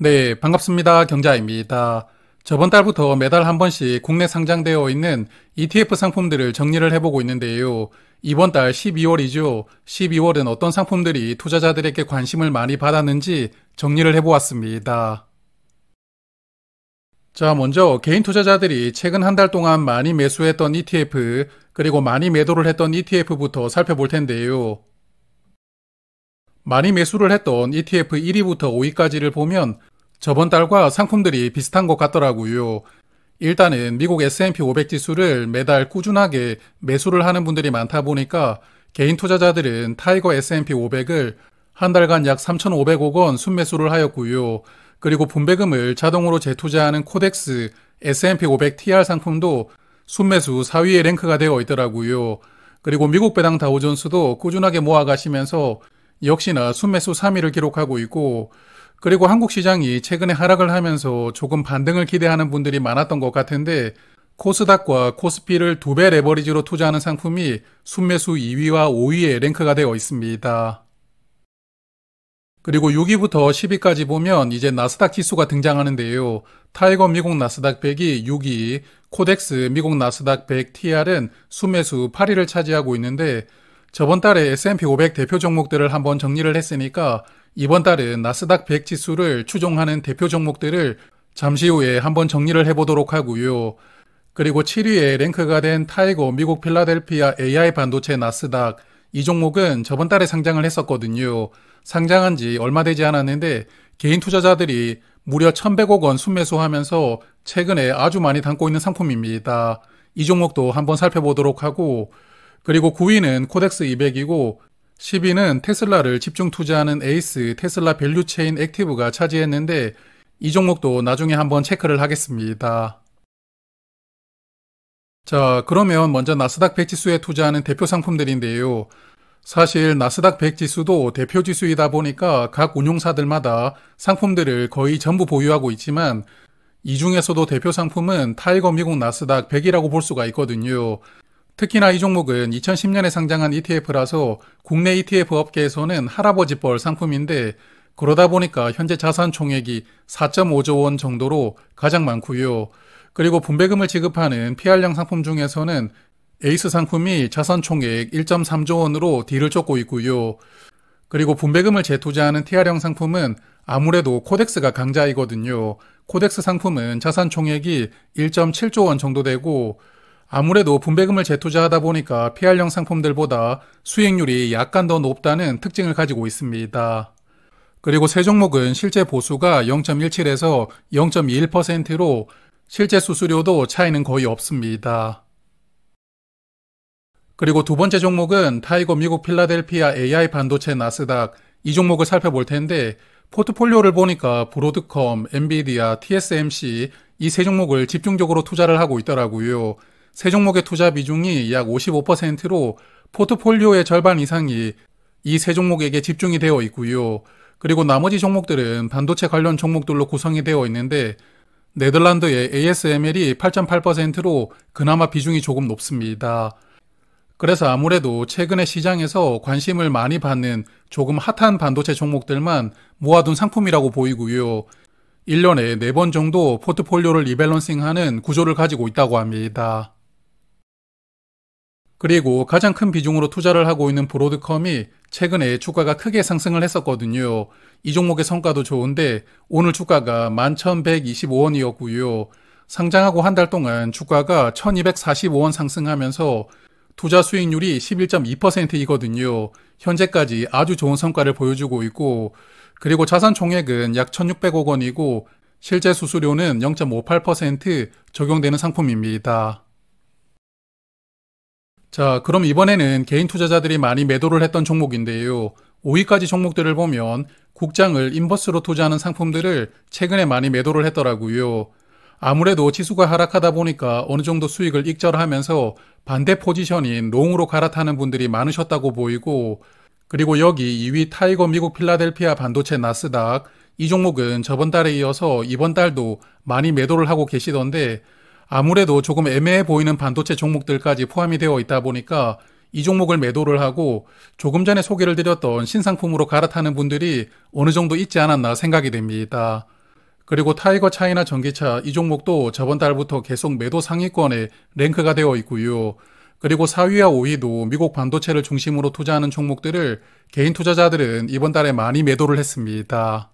네, 반갑습니다. 경자입니다. 저번 달부터 매달 한 번씩 국내 상장되어 있는 ETF 상품들을 정리를 해보고 있는데요. 이번 달 12월이죠. 12월은 어떤 상품들이 투자자들에게 관심을 많이 받았는지 정리를 해보았습니다. 자, 먼저 개인 투자자들이 최근 한 달 동안 많이 매수했던 ETF, 그리고 많이 매도를 했던 ETF부터 살펴볼 텐데요. 많이 매수를 했던 ETF 1위부터 5위까지를 보면 저번 달과 상품들이 비슷한 것 같더라고요. 일단은 미국 S&P 500 지수를 매달 꾸준하게 매수를 하는 분들이 많다 보니까 개인 투자자들은 타이거 S&P 500을 한 달간 약 3,500억 원 순매수를 하였고요. 그리고 분배금을 자동으로 재투자하는 코덱스 S&P 500 TR 상품도 순매수 4위에 랭크가 되어 있더라고요. 그리고 미국 배당 다우존스도 꾸준하게 모아가시면서 역시나 순매수 3위를 기록하고 있고, 그리고 한국 시장이 최근에 하락을 하면서 조금 반등을 기대하는 분들이 많았던 것 같은데 코스닥과 코스피를 2배 레버리지로 투자하는 상품이 순매수 2위와 5위에 랭크가 되어 있습니다. 그리고 6위부터 10위까지 보면 이제 나스닥 지수가 등장하는데요. 타이거 미국 나스닥 100이 6위, 코덱스 미국 나스닥 100 TR은 순매수 8위를 차지하고 있는데 저번 달에 S&P 500 대표 종목들을 한번 정리를 했으니까 이번 달은 나스닥 100 지수를 추종하는 대표 종목들을 잠시 후에 한번 정리를 해보도록 하고요. 그리고 7위에 랭크가 된 타이거 미국 필라델피아 AI 반도체 나스닥, 이 종목은 저번 달에 상장을 했었거든요. 상장한 지 얼마 되지 않았는데 개인 투자자들이 무려 1,100억 원 순매수하면서 최근에 아주 많이 담고 있는 상품입니다. 이 종목도 한번 살펴보도록 하고, 그리고 9위는 코덱스 200이고 10위는 테슬라를 집중 투자하는 에이스 테슬라 밸류체인 액티브가 차지했는데 이 종목도 나중에 한번 체크를 하겠습니다. 자, 그러면 먼저 나스닥 100 지수에 투자하는 대표 상품들인데요. 사실 나스닥 100 지수도 대표 지수이다 보니까 각 운용사들마다 상품들을 거의 전부 보유하고 있지만 이 중에서도 대표 상품은 타이거 미국 나스닥 100이라고 볼 수가 있거든요. 특히나 이 종목은 2010년에 상장한 ETF라서 국내 ETF 업계에서는 할아버지뻘 상품인데 그러다 보니까 현재 자산 총액이 4.5조 원 정도로 가장 많고요. 그리고 분배금을 지급하는 PR형 상품 중에서는 에이스 상품이 자산 총액 1.3조 원으로 뒤를 쫓고 있고요. 그리고 분배금을 재투자하는 TR형 상품은 아무래도 코덱스가 강자이거든요. 코덱스 상품은 자산 총액이 1.7조 원 정도 되고 아무래도 분배금을 재투자하다 보니까 PR형 상품들보다 수익률이 약간 더 높다는 특징을 가지고 있습니다. 그리고 세 종목은 실제 보수가 0.17에서 0.21%로 실제 수수료도 차이는 거의 없습니다. 그리고 두 번째 종목은 타이거 미국 필라델피아 AI 반도체 나스닥, 이 종목을 살펴볼 텐데 포트폴리오를 보니까 브로드컴, 엔비디아, TSMC 이 세 종목을 집중적으로 투자를 하고 있더라고요. 세 종목의 투자 비중이 약 55%로 포트폴리오의 절반 이상이 이 세 종목에게 집중이 되어 있고요. 그리고 나머지 종목들은 반도체 관련 종목들로 구성이 되어 있는데 네덜란드의 ASML이 8.8%로 그나마 비중이 조금 높습니다. 그래서 아무래도 최근에 시장에서 관심을 많이 받는 조금 핫한 반도체 종목들만 모아둔 상품이라고 보이고요. 1년에 4번 정도 포트폴리오를 리밸런싱하는 구조를 가지고 있다고 합니다. 그리고 가장 큰 비중으로 투자를 하고 있는 브로드컴이 최근에 주가가 크게 상승을 했었거든요. 이 종목의 성과도 좋은데 오늘 주가가 11,125원이었고요. 상장하고 한 달 동안 주가가 1,245원 상승하면서 투자 수익률이 11.2%이거든요. 현재까지 아주 좋은 성과를 보여주고 있고, 그리고 자산 총액은 약 1,600억 원이고 실제 수수료는 0.58% 적용되는 상품입니다. 자, 그럼 이번에는 개인 투자자들이 많이 매도를 했던 종목인데요. 5위까지 종목들을 보면 국장을 인버스로 투자하는 상품들을 최근에 많이 매도를 했더라고요. 아무래도 지수가 하락하다 보니까 어느 정도 수익을 익절하면서 반대 포지션인 롱으로 갈아타는 분들이 많으셨다고 보이고, 그리고 여기 2위 타이거 미국 필라델피아 반도체 나스닥, 이 종목은 저번 달에 이어서 이번 달도 많이 매도를 하고 계시던데 아무래도 조금 애매해 보이는 반도체 종목들까지 포함이 되어 있다 보니까 이 종목을 매도를 하고 조금 전에 소개를 드렸던 신상품으로 갈아타는 분들이 어느 정도 있지 않았나 생각이 됩니다. 그리고 타이거 차이나 전기차 이 종목도 저번 달부터 계속 매도 상위권에 랭크가 되어 있고요. 그리고 4위와 5위도 미국 반도체를 중심으로 투자하는 종목들을 개인 투자자들은 이번 달에 많이 매도를 했습니다.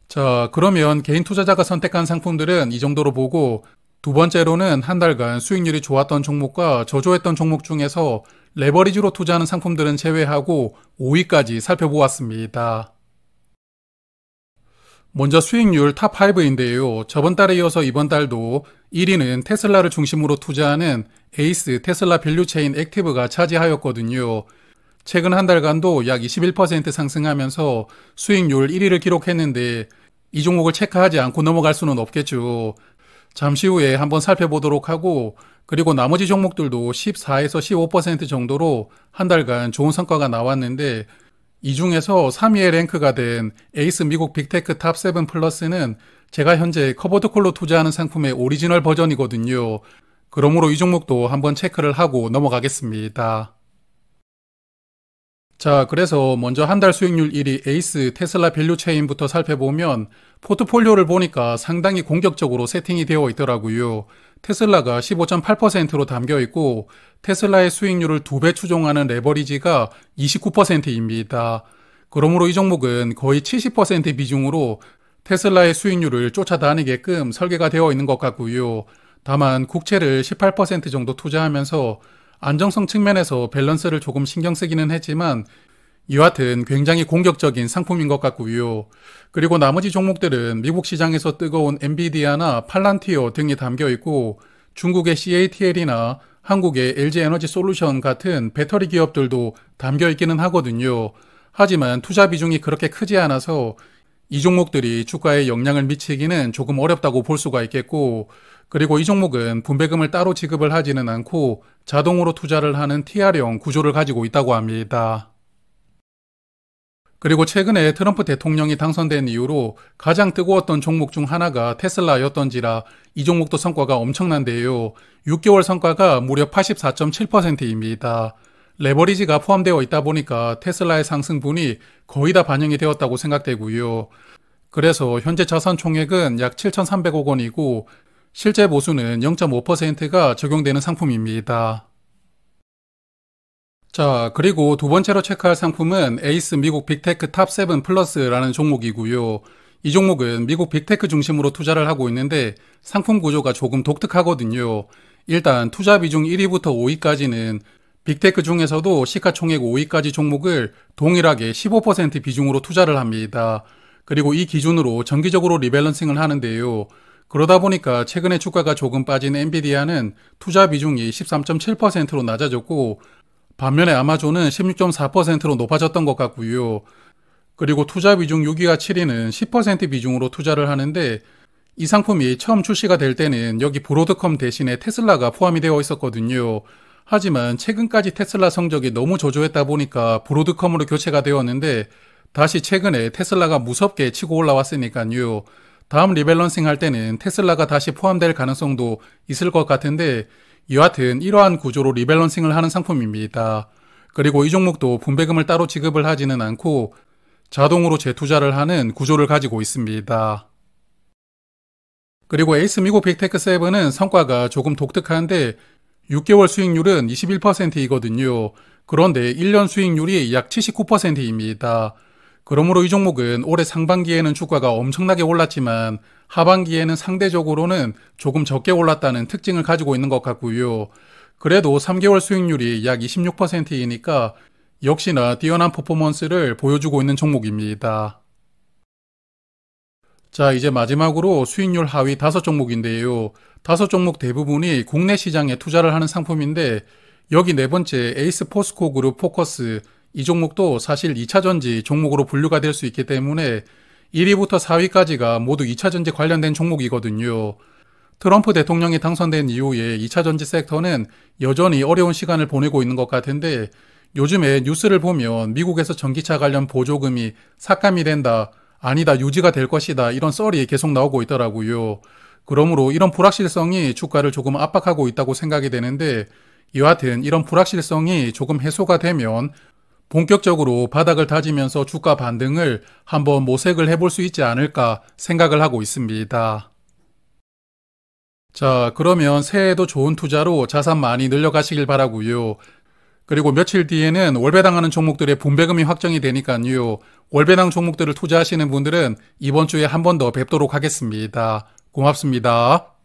자, 그러면 개인 투자자가 선택한 상품들은 이 정도로 보고 두 번째로는 한 달간 수익률이 좋았던 종목과 저조했던 종목 중에서 레버리지로 투자하는 상품들은 제외하고 5위까지 살펴보았습니다. 먼저 수익률 탑5인데요. 저번 달에 이어서 이번 달도 1위는 테슬라를 중심으로 투자하는 에이스 테슬라 밸류체인 액티브가 차지하였거든요. 최근 한 달간도 약 21% 상승하면서 수익률 1위를 기록했는데 이 종목을 체크하지 않고 넘어갈 수는 없겠죠. 잠시 후에 한번 살펴보도록 하고 그리고 나머지 종목들도 14에서 15% 정도로 한 달간 좋은 성과가 나왔는데 이 중에서 3위에 랭크가 된 에이스 미국 빅테크 탑7 플러스는 제가 현재 커버드콜로 투자하는 상품의 오리지널 버전이거든요. 그러므로 이 종목도 한번 체크를 하고 넘어가겠습니다. 자, 그래서 먼저 한 달 수익률 1위 에이스 테슬라 밸류체인부터 살펴보면 포트폴리오를 보니까 상당히 공격적으로 세팅이 되어 있더라고요. 테슬라가 15.8%로 담겨 있고 테슬라의 수익률을 2배 추종하는 레버리지가 29%입니다. 그러므로 이 종목은 거의 70% 비중으로 테슬라의 수익률을 쫓아다니게끔 설계가 되어 있는 것 같고요. 다만 국채를 18% 정도 투자하면서 안정성 측면에서 밸런스를 조금 신경 쓰기는 했지만 여하튼 굉장히 공격적인 상품인 것 같고요. 그리고 나머지 종목들은 미국 시장에서 뜨거운 엔비디아나 팔란티어 등이 담겨 있고 중국의 CATL이나 한국의 LG에너지솔루션 같은 배터리 기업들도 담겨 있기는 하거든요. 하지만 투자 비중이 그렇게 크지 않아서 이 종목들이 주가에 영향을 미치기는 조금 어렵다고 볼 수가 있겠고 그리고 이 종목은 분배금을 따로 지급을 하지는 않고 자동으로 투자를 하는 TR형 구조를 가지고 있다고 합니다. 그리고 최근에 트럼프 대통령이 당선된 이후로 가장 뜨거웠던 종목 중 하나가 테슬라였던지라 이 종목도 성과가 엄청난데요. 6개월 성과가 무려 84.7%입니다. 레버리지가 포함되어 있다 보니까 테슬라의 상승분이 거의 다 반영이 되었다고 생각되고요. 그래서 현재 자산 총액은 약 7,300억 원이고 실제 보수는 0.5%가 적용되는 상품입니다. 자, 그리고 두 번째로 체크할 상품은 에이스 미국 빅테크 탑7 플러스라는 종목이고요. 이 종목은 미국 빅테크 중심으로 투자를 하고 있는데 상품 구조가 조금 독특하거든요. 일단 투자 비중 1위부터 5위까지는 빅테크 중에서도 시가총액 5위까지 종목을 동일하게 15% 비중으로 투자를 합니다. 그리고 이 기준으로 정기적으로 리밸런싱을 하는데요. 그러다 보니까 최근에 주가가 조금 빠진 엔비디아는 투자 비중이 13.7%로 낮아졌고 반면에 아마존은 16.4%로 높아졌던 것 같고요. 그리고 투자 비중 6위와 7위는 10% 비중으로 투자를 하는데 이 상품이 처음 출시가 될 때는 여기 브로드컴 대신에 테슬라가 포함이 되어 있었거든요. 하지만 최근까지 테슬라 성적이 너무 저조했다 보니까 브로드컴으로 교체가 되었는데 다시 최근에 테슬라가 무섭게 치고 올라왔으니까요. 다음 리밸런싱 할 때는 테슬라가 다시 포함될 가능성도 있을 것 같은데 여하튼 이러한 구조로 리밸런싱을 하는 상품입니다. 그리고 이 종목도 분배금을 따로 지급을 하지는 않고 자동으로 재투자를 하는 구조를 가지고 있습니다. 그리고 에이스 미국 빅테크 7은 성과가 조금 독특한데 6개월 수익률은 21%이거든요. 그런데 1년 수익률이 약 79%입니다. 그러므로 이 종목은 올해 상반기에는 주가가 엄청나게 올랐지만 하반기에는 상대적으로는 조금 적게 올랐다는 특징을 가지고 있는 것 같고요. 그래도 3개월 수익률이 약 26%이니까 역시나 뛰어난 퍼포먼스를 보여주고 있는 종목입니다. 자, 이제 마지막으로 수익률 하위 5종목인데요. 5종목 대부분이 국내 시장에 투자를 하는 상품인데 여기 네 번째 에이스 포스코 그룹 포커스 이 종목도 사실 2차전지 종목으로 분류가 될 수 있기 때문에 1위부터 4위까지가 모두 2차전지 관련된 종목이거든요. 트럼프 대통령이 당선된 이후에 2차전지 섹터는 여전히 어려운 시간을 보내고 있는 것 같은데 요즘에 뉴스를 보면 미국에서 전기차 관련 보조금이 삭감이 된다, 아니다, 유지가 될 것이다 이런 썰이 계속 나오고 있더라고요. 그러므로 이런 불확실성이 주가를 조금 압박하고 있다고 생각이 되는데 여하튼 이런 불확실성이 조금 해소가 되면 본격적으로 바닥을 다지면서 주가 반등을 한번 모색을 해볼 수 있지 않을까 생각을 하고 있습니다. 자, 그러면 새해에도 좋은 투자로 자산 많이 늘려가시길 바라고요. 그리고 며칠 뒤에는 월배당하는 종목들의 분배금이 확정이 되니까요. 월배당 종목들을 투자하시는 분들은 이번 주에 한 번 더 뵙도록 하겠습니다. 고맙습니다.